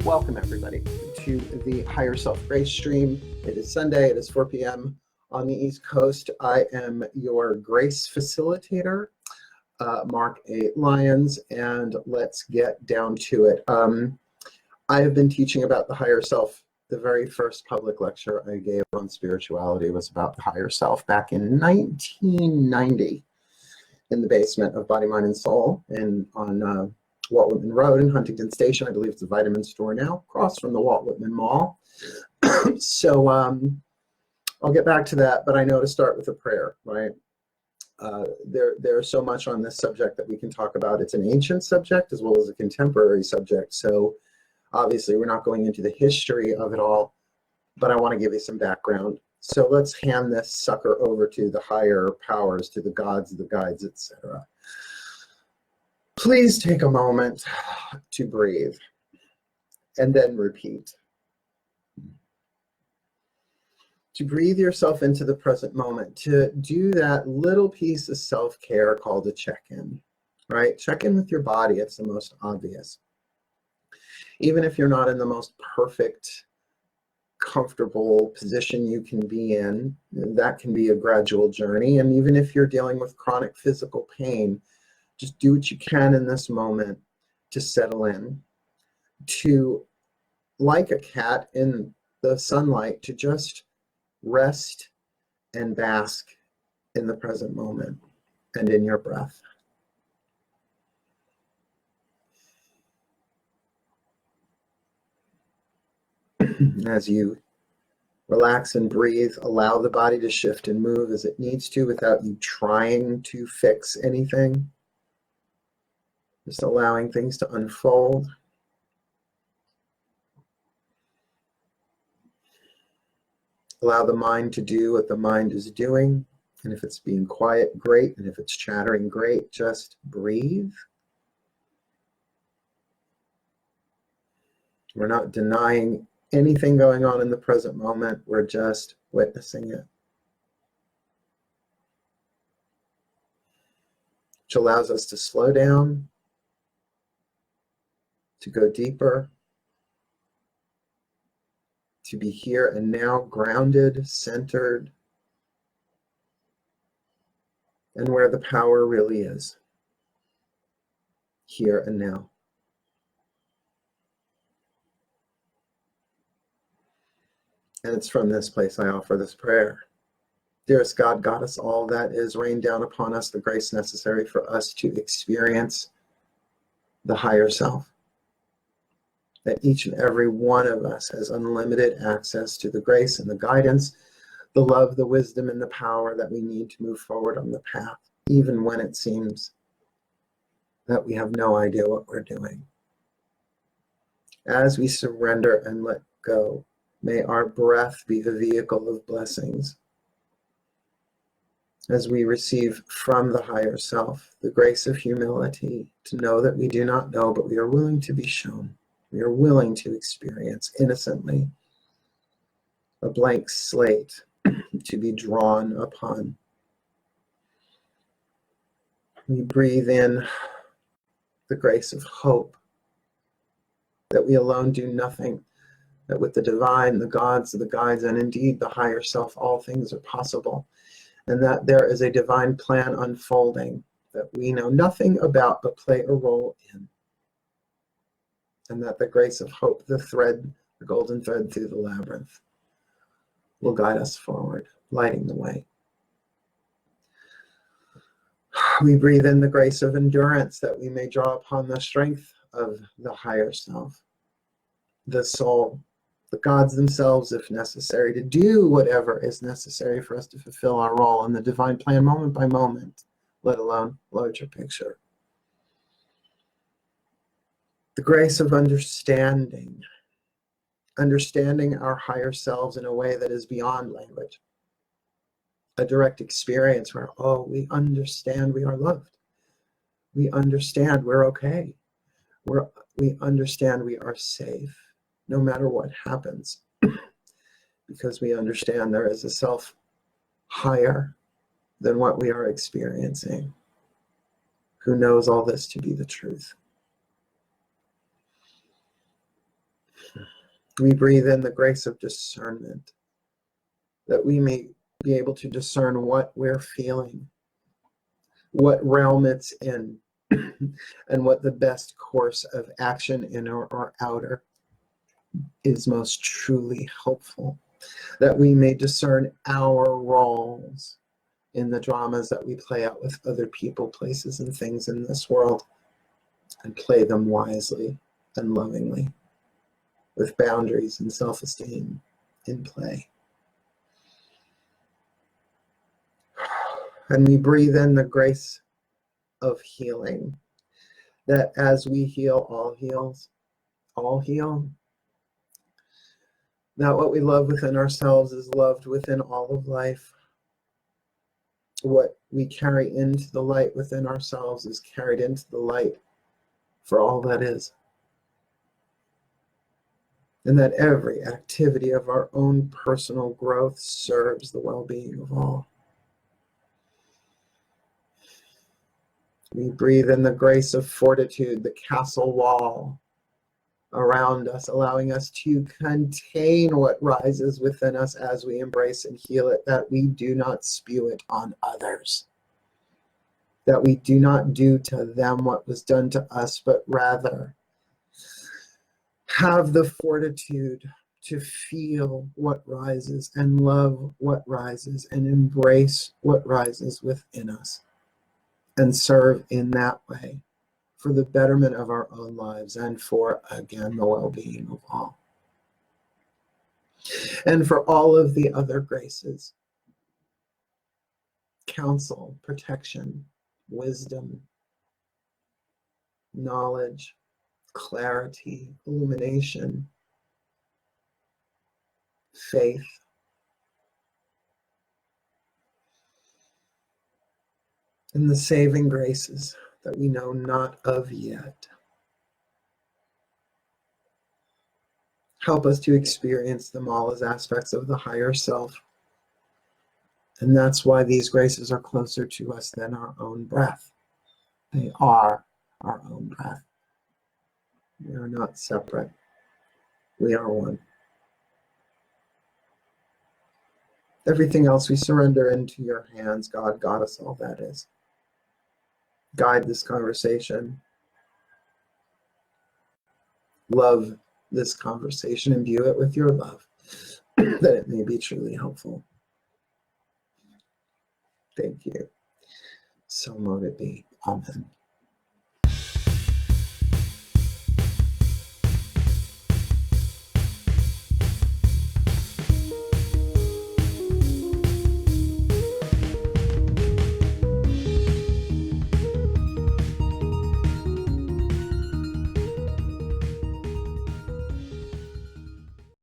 Welcome everybody to the Higher Self Grace stream. It is Sunday, it is 4 p.m. on the East Coast. I am your grace facilitator, Mark A. Lyons, and let's get down to it. I have been teaching about the higher self. The very first public lecture I gave on spirituality was about the higher self back in 1990 in the basement of Body, Mind, and Soul and on Walt Whitman Road in Huntington Station. I believe it's a vitamin store now, across from the Walt Whitman Mall. So I'll get back to that, but I know to start with a prayer, right? There's so much on this subject that we can talk about. It's an ancient subject as well as a contemporary subject. So obviously we're not going into the history of it all, but I want to give you some background. So let's hand this sucker over to the higher powers, to the gods, the guides, etc. Please take a moment to breathe and then repeat. To breathe yourself into the present moment, to do that little piece of self-care called a check-in, right? Check in with your body. It's the most obvious. Even if you're not in the most perfect, comfortable position you can be in, that can be a gradual journey. And even if you're dealing with chronic physical pain, just do what you can in this moment to settle in, to, like a cat in the sunlight, to just rest and bask in the present moment and in your breath. As you relax and breathe, allow the body to shift and move as it needs to without you trying to fix anything. Just allowing things to unfold. Allow the mind to do what the mind is doing. And if it's being quiet, great. And if it's chattering, great. Just breathe. We're not denying anything going on in the present moment. We're just witnessing it. Which allows us to slow down, to go deeper, to be here and now, grounded, centered, and where the power really is, here and now. And it's from this place I offer this prayer. Dearest God, Goddess, all that is, rain down upon us the grace necessary for us to experience the higher self. That each and every one of us has unlimited access to the grace and the guidance, the love, the wisdom, and the power that we need to move forward on the path, even when it seems that we have no idea what we're doing. As we surrender and let go, may our breath be a vehicle of blessings. As we receive from the higher self the grace of humility to know that we do not know, but we are willing to be shown. We are willing to experience innocently a blank slate to be drawn upon. We breathe in the grace of hope, that we alone do nothing, that with the divine, the gods, the guides, and indeed the higher self, all things are possible, and that there is a divine plan unfolding that we know nothing about but play a role in. And that the grace of hope, the thread, the golden thread through the labyrinth, will guide us forward, lighting the way. We breathe in the grace of endurance that we may draw upon the strength of the higher self, the soul, the gods themselves, if necessary, to do whatever is necessary for us to fulfill our role in the divine plan moment by moment, let alone larger picture. The grace of understanding our higher selves in a way that is beyond language. A direct experience where, oh, we understand we are loved. We understand we're okay. We understand we are safe, no matter what happens. Because we understand there is a self higher than what we are experiencing, who knows all this to be the truth. We breathe in the grace of discernment, that we may be able to discern what we're feeling, what realm it's in, and what the best course of action, inner or outer, is most truly helpful, that we may discern our roles in the dramas that we play out with other people, places, and things in this world, and play them wisely and lovingly, with boundaries and self-esteem in play. And we breathe in the grace of healing, that as we heal, all heals, all heal. That what we love within ourselves is loved within all of life. What we carry into the light within ourselves is carried into the light for all that is. And that every activity of our own personal growth serves the well-being of all. We breathe in the grace of fortitude, the castle wall around us, allowing us to contain what rises within us as we embrace and heal it, that we do not spew it on others, that we do not do to them what was done to us, but rather have the fortitude to feel what rises and love what rises and embrace what rises within us, and serve in that way for the betterment of our own lives and for, again, the well-being of all. And for all of the other graces, counsel, protection, wisdom, knowledge, clarity, illumination, faith, and the saving graces that we know not of yet. Help us to experience them all as aspects of the higher self. And that's why these graces are closer to us than our own breath. They are our own breath. We are not separate. We are one. Everything else we surrender into your hands, God, Goddess, all that is. Guide this conversation. Love this conversation. Imbue it with your love, that it may be truly helpful. Thank you. So mote it be. Amen.